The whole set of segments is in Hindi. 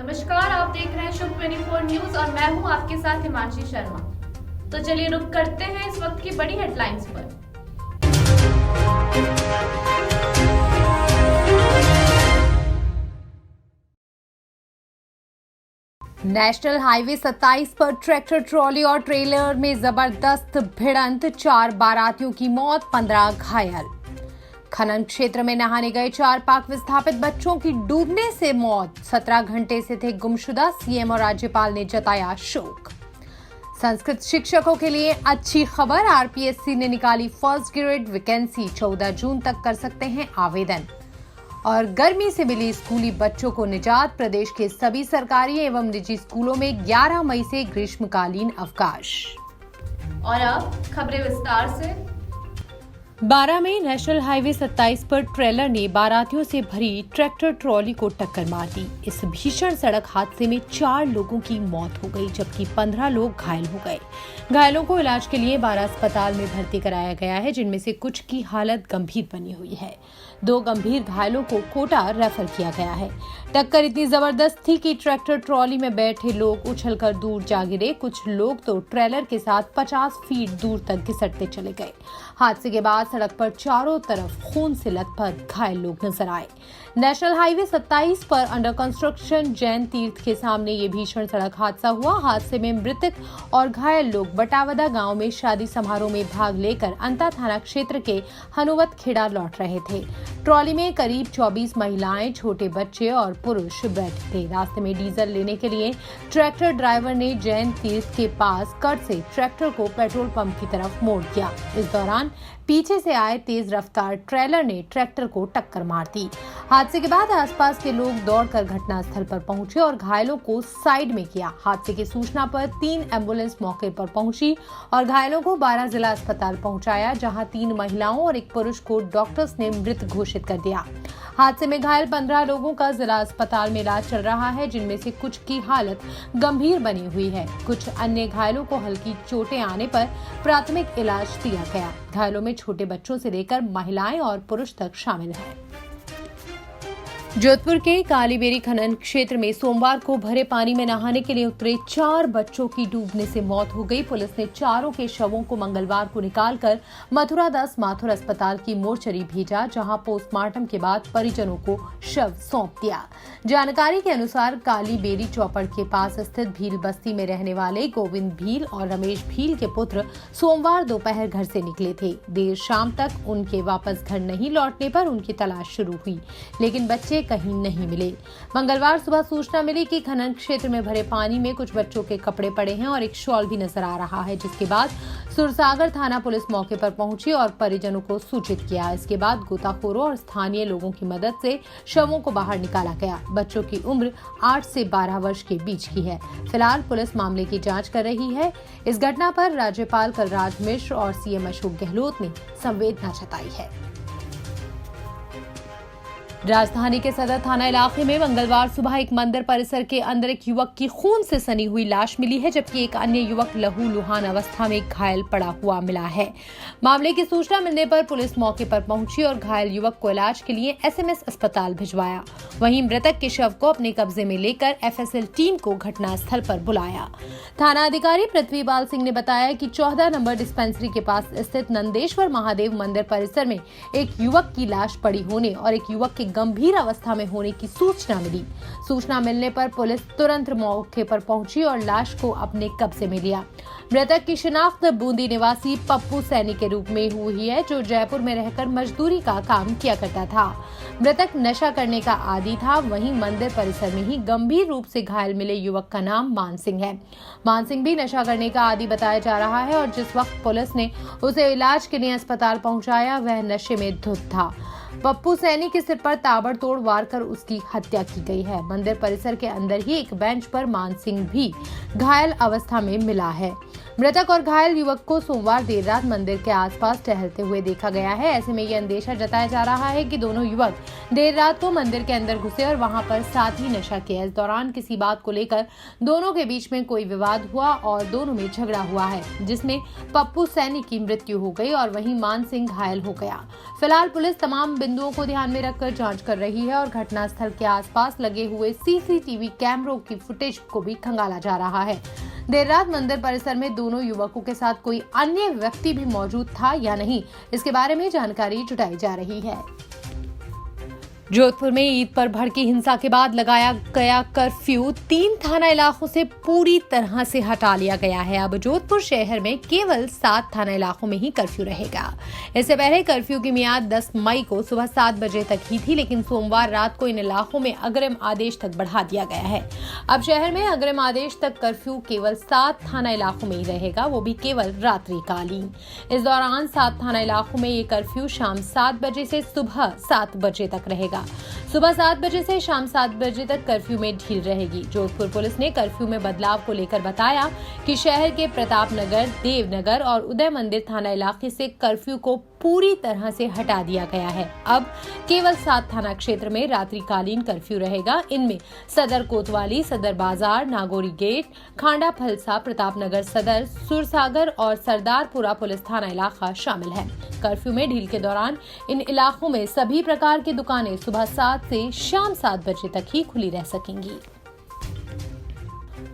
नमस्कार, आप देख रहे हैं शुभ 24 न्यूज और मैं हूं आपके साथ हिमांशी शर्मा। तो चलिए रुक करते हैं इस वक्त की बड़ी हेडलाइंस पर। नेशनल हाईवे 27 पर ट्रैक्टर ट्रॉली और ट्रेलर में जबरदस्त भिड़ंत, 4 बारातियों की मौत, 15 घायल। खनन क्षेत्र में नहाने गए 4 पाक विस्थापित बच्चों की डूबने से मौत, 17 घंटे से थे गुमशुदा, सीएम और राज्यपाल ने जताया शोक। संस्कृत शिक्षकों के लिए अच्छी खबर, आरपीएससी ने निकाली फर्स्ट ग्रेड वैकेंसी, 14 जून तक कर सकते हैं आवेदन। और गर्मी से मिली स्कूली बच्चों को निजात, प्रदेश के सभी सरकारी एवं निजी स्कूलों में 11 मई से ग्रीष्मकालीन अवकाश। और अब खबरें विस्तार से। 12 में नेशनल हाईवे 27 पर ट्रेलर ने बारातियों से भरी ट्रैक्टर ट्रॉली को टक्कर मार दी। इस भीषण सड़क हादसे में 4 लोगों की मौत हो गई, जबकि 15 लोग घायल हो गए। घायलों को इलाज के लिए 12 अस्पताल में भर्ती कराया गया है, जिनमें से कुछ की हालत गंभीर बनी हुई है। 2 गंभीर घायलों को कोटा रेफर किया गया है। टक्कर इतनी जबरदस्त थी कि ट्रैक्टर ट्रॉली में बैठे लोग उछलकर दूर जा गिरे। कुछ लोग तो ट्रेलर के साथ 50 फीट दूर तक घिसटते चले गए। हादसे के बाद सड़क पर चारों तरफ खून से लथपथ घायल लोग नजर आए। नेशनल हाईवे 27 पर अंडर कंस्ट्रक्शन जैन तीर्थ के सामने ये भीषण सड़क हादसा हुआ। हादसे में मृतक और घायल लोग बटावदा गांव में शादी समारोह में भाग लेकर अंता थाना क्षेत्र के हनुवत खेड़ा लौट रहे थे। ट्रॉली में करीब 24 महिलाएं, छोटे बच्चे और पुरुष बैठे थे। रास्ते में डीजल लेने के लिए ट्रैक्टर ड्राइवर ने जैन तीर्थ के पास कट से ट्रैक्टर को पेट्रोल पंप की तरफ मोड़ दिया। इस दौरान पीछे से आए तेज रफ्तार ट्रेलर ने ट्रैक्टर को टक्कर मार दी। हादसे के बाद आसपास के लोग दौड़कर घटनास्थल पर पहुंचे और घायलों को साइड में किया। हादसे की सूचना पर 3 एम्बुलेंस मौके पर पहुंची और घायलों को 12 जिला अस्पताल पहुंचाया, जहां 3 महिलाओं और 1 पुरुष को डॉक्टर्स ने मृत घोषित कर दिया। हादसे में घायल 15 लोगों का जिला अस्पताल में इलाज चल रहा है, जिनमें से कुछ की हालत गंभीर बनी हुई है। कुछ अन्य घायलों को हल्की चोटें आने पर प्राथमिक इलाज दिया गया। घायलों में छोटे बच्चों से लेकर महिलाएं और पुरुष तक शामिल हैं। जोधपुर के कालीबेरी खनन क्षेत्र में सोमवार को भरे पानी में नहाने के लिए उतरे 4 बच्चों की डूबने से मौत हो गई। पुलिस ने चारों के शवों को मंगलवार को निकालकर मथुरा दास माथुर अस्पताल की मोर्चरी भेजा, जहां पोस्टमार्टम के बाद परिजनों को शव सौंप दिया। जानकारी के अनुसार कालीबेरी चौपड़ के पास स्थित भील बस्ती में रहने वाले गोविंद भील और रमेश भील के पुत्र सोमवार दोपहर घर से निकले थे। देर शाम तक उनके वापस घर नहीं लौटने पर उनकी तलाश शुरू हुई, लेकिन बच्चे कहीं नहीं मिले। मंगलवार सुबह सूचना मिली कि खनन क्षेत्र में भरे पानी में कुछ बच्चों के कपड़े पड़े हैं और एक शॉल भी नजर आ रहा है, जिसके बाद सुरसागर थाना पुलिस मौके पर पहुंची और परिजनों को सूचित किया। इसके बाद गोताखोरों और स्थानीय लोगों की मदद से शवों को बाहर निकाला गया। बच्चों की उम्र 8 से 12 वर्ष के बीच की है। फिलहाल पुलिस मामले की जांच कर रही है। इस घटना पर राज्यपाल कलराज मिश्र और सीएम अशोक गहलोत ने संवेदना जताई है। राजधानी के सदर थाना इलाके में मंगलवार सुबह एक मंदिर परिसर के अंदर एक युवक की खून से सनी हुई लाश मिली है, जबकि एक अन्य युवक लहूलुहान अवस्था में घायल पड़ा हुआ मिला है। मामले की सूचना मिलने पर पुलिस मौके पर पहुंची और घायल युवक को इलाज के लिए एसएमएस अस्पताल भिजवाया। वहीं मृतक के शव को अपने कब्जे में लेकर एफएसएल टीम को घटनास्थल पर बुलाया। थाना अधिकारी पृथ्वीपाल सिंह ने बताया कि 14 नंबर डिस्पेंसरी के पास स्थित नंदेश्वर महादेव मंदिर परिसर में एक युवक की लाश पड़ी होने और एक युवक के गंभीर अवस्था में होने की सूचना मिली। सूचना मिलने पर पुलिस तुरंत मौके पर पहुंची और लाश को अपने कब्जे में लिया। मृतक की शिनाख्त बूंदी निवासी पप्पू सैनी के रूप में हुई है, जो जयपुर में रहकर मजदूरी का काम किया करता था। मृतक नशा करने का आदी था। वहीं मंदिर परिसर में ही गंभीर रूप से घायल मिले युवक का नाम मान सिंह है। मान सिंह भी नशा करने का आदी बताया जा रहा है और जिस वक्त पुलिस ने उसे इलाज के लिए अस्पताल पहुंचाया, वह नशे में धुत था। पप्पू सैनी के सिर पर ताबड़तोड़ वार कर उसकी हत्या की गई है। मंदिर परिसर के अंदर ही एक बेंच पर मान सिंह भी घायल अवस्था में मिला है। मृतक और घायल युवक को सोमवार देर रात मंदिर के आसपास टहलते हुए देखा गया है। ऐसे में ये अंदेशा जताया जा रहा है कि दोनों युवक देर रात को मंदिर के अंदर घुसे और वहां पर साथ ही नशा किया। इस दौरान किसी बात को लेकर दोनों के बीच में कोई विवाद हुआ और दोनों में झगड़ा हुआ है, जिसमें पप्पू सैनी की मृत्यु हो गई और वहीं मान सिंह घायल हो गया। फिलहाल पुलिस तमाम बिंदुओं को ध्यान में रखकर जांच कर रही है और घटनास्थल के आसपास लगे हुए सीसीटीवी कैमरों की फुटेज को भी खंगाला जा रहा है। देर रात मंदिर परिसर में दोनों युवकों के साथ कोई अन्य व्यक्ति भी मौजूद था या नहीं, इसके बारे में जानकारी जुटाई जा रही है। जोधपुर में ईद पर भड़की हिंसा के बाद लगाया गया कर्फ्यू 3 थाना इलाकों से पूरी तरह से हटा लिया गया है। अब जोधपुर शहर में केवल 7 थाना इलाकों में ही कर्फ्यू रहेगा। इससे पहले कर्फ्यू की मियाद 10 मई को सुबह 7 बजे तक ही थी, लेकिन सोमवार रात को इन इलाकों में अग्रिम आदेश तक बढ़ा दिया गया है। अब शहर में अग्रिम आदेश तक कर्फ्यू केवल 7 थाना इलाकों में ही रहेगा, वो भी केवल रात्रिकालीन। इस दौरान 7 थाना इलाकों में ये कर्फ्यू शाम 7 बजे से सुबह 7 बजे तक रहेगा। सुबह 7 बजे से शाम 7 बजे तक कर्फ्यू में ढील रहेगी। जोधपुर पुलिस ने कर्फ्यू में बदलाव को लेकर बताया कि शहर के प्रताप नगर, देवनगर और उदय मंदिर थाना इलाके से कर्फ्यू को पूरी तरह से हटा दिया गया है। अब केवल 7 थाना क्षेत्र में रात्रिकालीन कर्फ्यू रहेगा। इनमें सदर कोतवाली, सदर बाजार, नागौरी गेट, खांडा फलसा, प्रताप नगर सदर, सुरसागर और सरदारपुरा पुलिस थाना इलाका शामिल है। कर्फ्यू में ढील के दौरान इन इलाकों में सभी प्रकार की दुकानें सुबह 7 से शाम 7 बजे तक ही खुली रह सकेंगी।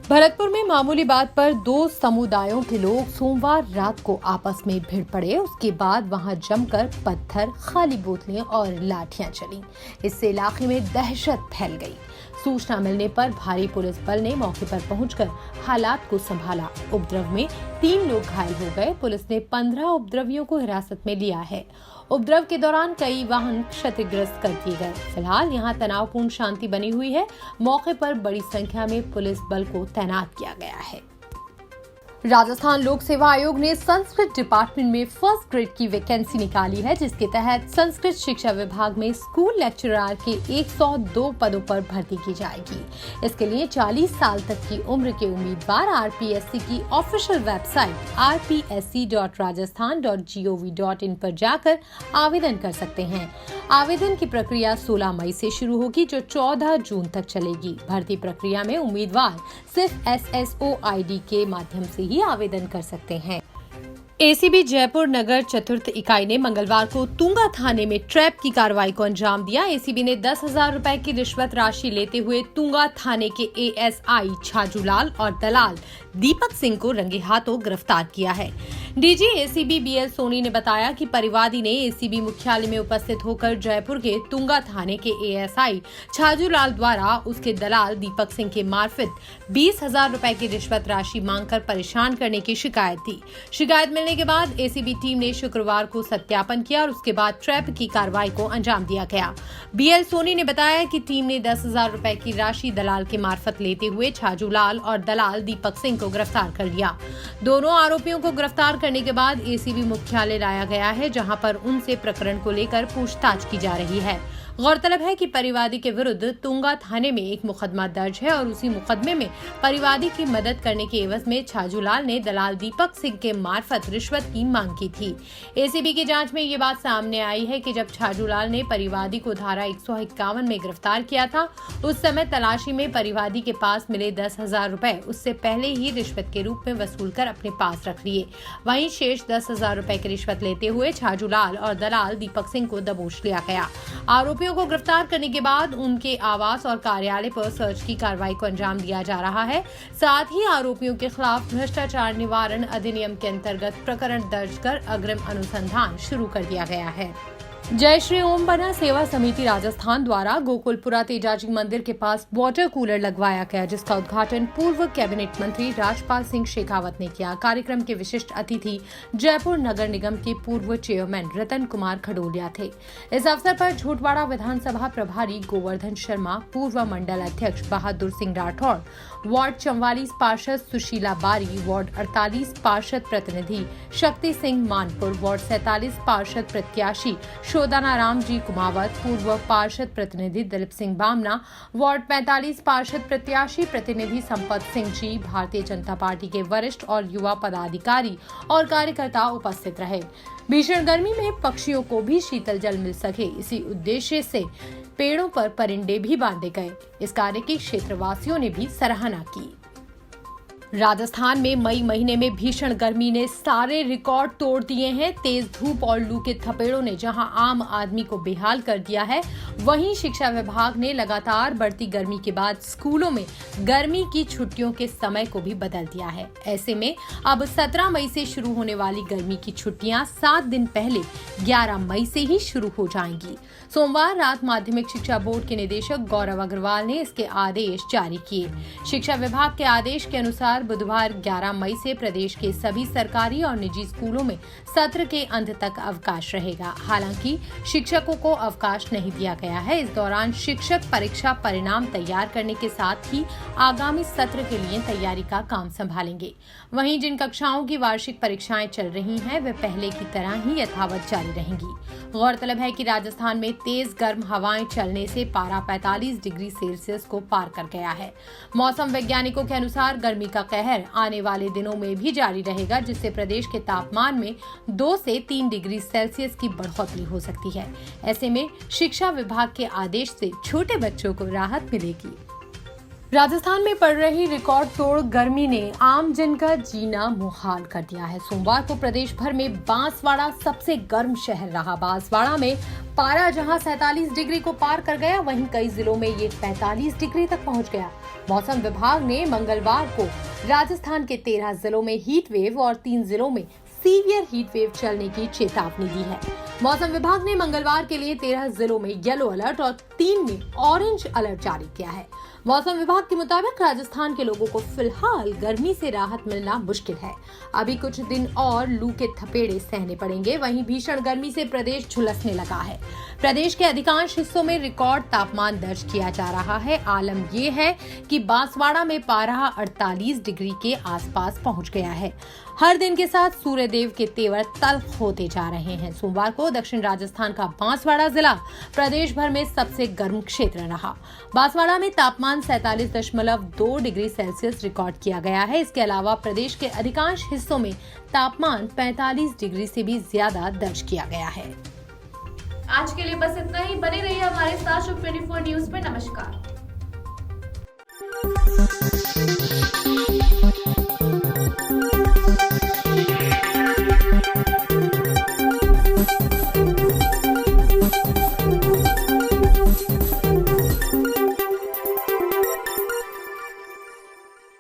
भरतपुर में मामूली बात पर 2 समुदायों के लोग सोमवार रात को आपस में भिड़ पड़े। उसके बाद वहां जमकर पत्थर, खाली बोतलें और लाठियां चली। इससे इलाके में दहशत फैल गई। सूचना मिलने पर भारी पुलिस बल ने मौके पर पहुंचकर हालात को संभाला। उपद्रव में 3 लोग घायल हो गए। पुलिस ने 15 उपद्रवियों को हिरासत में लिया है। उपद्रव के दौरान कई वाहन क्षतिग्रस्त कर दिए गए। फिलहाल यहां तनावपूर्ण शांति बनी हुई है। मौके पर बड़ी संख्या में पुलिस बल को तैनात किया गया है। राजस्थान लोक सेवा आयोग ने संस्कृत डिपार्टमेंट में फर्स्ट ग्रेड की वैकेंसी निकाली है, जिसके तहत संस्कृत शिक्षा विभाग में स्कूल लेक्चरर के 102 पदों पर भर्ती की जाएगी। इसके लिए 40 साल तक की उम्र के उम्मीदवार आरपीएससी की ऑफिशियल वेबसाइट rpsc.rajasthan.gov.in पर जाकर आवेदन कर सकते हैं। आवेदन की प्रक्रिया 16 मई से शुरू होगी, जो 14 जून तक चलेगी। भर्ती प्रक्रिया में उम्मीदवार सिर्फ SSO ID के माध्यम से ही आवेदन कर सकते हैं। एसीबी जयपुर नगर चतुर्थ इकाई ने मंगलवार को तुंगा थाने में ट्रैप की कार्रवाई को अंजाम दिया। एसीबी ने 10,000 रुपए की रिश्वत राशि लेते हुए तुंगा थाने के ASI छाजूलाल और दलाल दीपक सिंह को रंगे हाथों गिरफ्तार किया है। डीजी एसीबी BL सोनी ने बताया कि परिवादी ने एसीबी मुख्यालय में उपस्थित होकर जयपुर के तुंगा थाने के ASI छाजूलाल द्वारा उसके दलाल दीपक सिंह के मार्फत 20,000 रुपए की रिश्वत राशि मांगकर परेशान करने की शिकायत दी। शिकायत मिलने के बाद एसीबी टीम ने शुक्रवार को सत्यापन किया और उसके बाद ट्रैप की कार्रवाई को अंजाम दिया गया। BL सोनी ने बताया कि टीम ने 10,000 रुपए की राशि दलाल के मार्फत लेते हुए छाजूलाल और दलाल दीपक सिंह को गिरफ्तार कर लिया। दोनों आरोपियों को गिरफ्तार करने के बाद एसीबी मुख्यालय लाया गया है, जहां पर उनसे प्रकरण को लेकर पूछताछ की जा रही है। गौरतलब है कि परिवादी के विरुद्ध तुंगा थाने में एक मुकदमा दर्ज है और उसी मुकदमे में परिवादी की मदद करने के एवज में छाजूलाल ने दलाल दीपक सिंह के मार्फत रिश्वत की मांग की थी। एसीबी की जांच में ये बात सामने आई है कि जब छाजूलाल ने परिवादी को धारा 151 में गिरफ्तार किया था, उस समय तलाशी में परिवादी के पास मिले 10,000 रुपए उससे पहले ही रिश्वत के रूप में वसूल कर अपने पास रख लिए। वहीं शेष 10,000 रुपए की रिश्वत लेते हुए छाजूलाल और दलाल दीपक सिंह को दबोच लिया गया। आरोपियों को गिरफ्तार करने के बाद उनके आवास और कार्यालय पर सर्च की कार्रवाई को अंजाम दिया जा रहा है। साथ ही आरोपियों के खिलाफ भ्रष्टाचार निवारण अधिनियम के अंतर्गत प्रकरण दर्ज कर अग्रिम अनुसंधान शुरू कर दिया गया है। जय श्री ओम बना सेवा समिति राजस्थान द्वारा गोकुलपुरा तेजाजी मंदिर के पास वाटर कूलर लगवाया गया, जिसका उद्घाटन पूर्व कैबिनेट मंत्री राजपाल सिंह शेखावत ने किया। कार्यक्रम के विशिष्ट अतिथि जयपुर नगर निगम के पूर्व चेयरमैन रतन कुमार खडोलिया थे। इस अवसर पर झूठवाड़ा विधानसभा प्रभारी गोवर्धन शर्मा, पूर्व मंडल अध्यक्ष बहादुर सिंह राठौड़, वार्ड 44 पार्षद सुशीला बारी, वार्ड 48 पार्षद प्रतिनिधि शक्ति सिंह मानपुर, वार्ड 47 पार्षद प्रत्याशी शोदानाराम जी कुमावत, पूर्व पार्षद प्रतिनिधि दिलीप सिंह बामना, वार्ड 45 पार्षद प्रत्याशी प्रतिनिधि संपत सिंह जी, भारतीय जनता पार्टी के वरिष्ठ और युवा पदाधिकारी और कार्यकर्ता उपस्थित रहे। भीषण गर्मी में पक्षियों को भी शीतल जल मिल सके, इसी उद्देश्य से पेड़ों पर परिंदे भी बांधे गए। इस कार्य की क्षेत्रवासियों ने भी सराहना की। राजस्थान में मई महीने में भीषण गर्मी ने सारे रिकॉर्ड तोड़ दिए हैं। तेज धूप और लू के थपेड़ों ने जहां आम आदमी को बेहाल कर दिया है, वहीं शिक्षा विभाग ने लगातार बढ़ती गर्मी के बाद स्कूलों में गर्मी की छुट्टियों के समय को भी बदल दिया है। ऐसे में अब 17 मई से शुरू होने वाली गर्मी की छुट्टियां 7 दिन पहले 11 मई से ही शुरू हो जाएंगी। सोमवार रात माध्यमिक शिक्षा बोर्ड के निदेशक गौरव अग्रवाल ने इसके आदेश जारी किए। शिक्षा विभाग के आदेश के अनुसार बुधवार 11 मई से प्रदेश के सभी सरकारी और निजी स्कूलों में सत्र के अंत तक अवकाश रहेगा। हालांकि शिक्षकों को अवकाश नहीं दिया गया है। इस दौरान शिक्षक परीक्षा परिणाम तैयार करने के साथ ही आगामी सत्र के लिए तैयारी का काम संभालेंगे। वहीं जिन कक्षाओं की वार्षिक परीक्षाएं चल रही हैं, वे पहले की तरह ही यथावत जारी रहेंगी। गौरतलब है कि राजस्थान में तेज गर्म हवाएं चलने से पारा 45 डिग्री सेल्सियस को पार कर गया है। मौसम वैज्ञानिकों के अनुसार गर्मी का कहर आने वाले दिनों में भी जारी रहेगा, जिससे प्रदेश के तापमान में 2 से 3 डिग्री सेल्सियस की बढ़ोतरी हो सकती है। ऐसे में शिक्षा विभाग के आदेश से छोटे बच्चों को राहत मिलेगी। राजस्थान में पड़ रही रिकॉर्ड तोड़ गर्मी ने आम जन का जीना मुहाल कर दिया है। सोमवार को प्रदेश भर में बांसवाड़ा सबसे गर्म शहर रहा। बांसवाड़ा में पारा जहां 47 डिग्री को पार कर गया, वहीं कई जिलों में ये 45 डिग्री तक पहुंच गया। मौसम विभाग ने मंगलवार को राजस्थान के 13 जिलों में हीट वेव और 3 जिलों में सीवियर हीट वेव चलने की चेतावनी दी है। मौसम विभाग ने मंगलवार के लिए 13 जिलों में येलो अलर्ट और 3 में ऑरेंज अलर्ट जारी किया है। मौसम विभाग के मुताबिक राजस्थान के लोगों को फिलहाल गर्मी से राहत मिलना मुश्किल है। अभी कुछ दिन और लू के थपेड़े सहने पड़ेंगे। वहीं भीषण गर्मी से प्रदेश झुलसने लगा है। प्रदेश के अधिकांश हिस्सों में रिकॉर्ड तापमान दर्ज किया जा रहा है। आलम ये है कि बांसवाड़ा में पारा 48 डिग्री के आसपास पहुंच गया है। हर दिन के साथ सूर्यदेव के तेवर तल्ख होते जा रहे हैं। सोमवार को दक्षिण राजस्थान का बांसवाड़ा जिला प्रदेश भर में सबसे गर्म क्षेत्र रहा। बांसवाड़ा में तापमान 47.2 डिग्री सेल्सियस रिकॉर्ड किया गया है। इसके अलावा प्रदेश के अधिकांश हिस्सों में तापमान 45 डिग्री से भी ज्यादा दर्ज किया गया है। आज के लिए बस इतना ही। बने रहिए हमारे साथ शुभ 24 न्यूज पे। नमस्कार।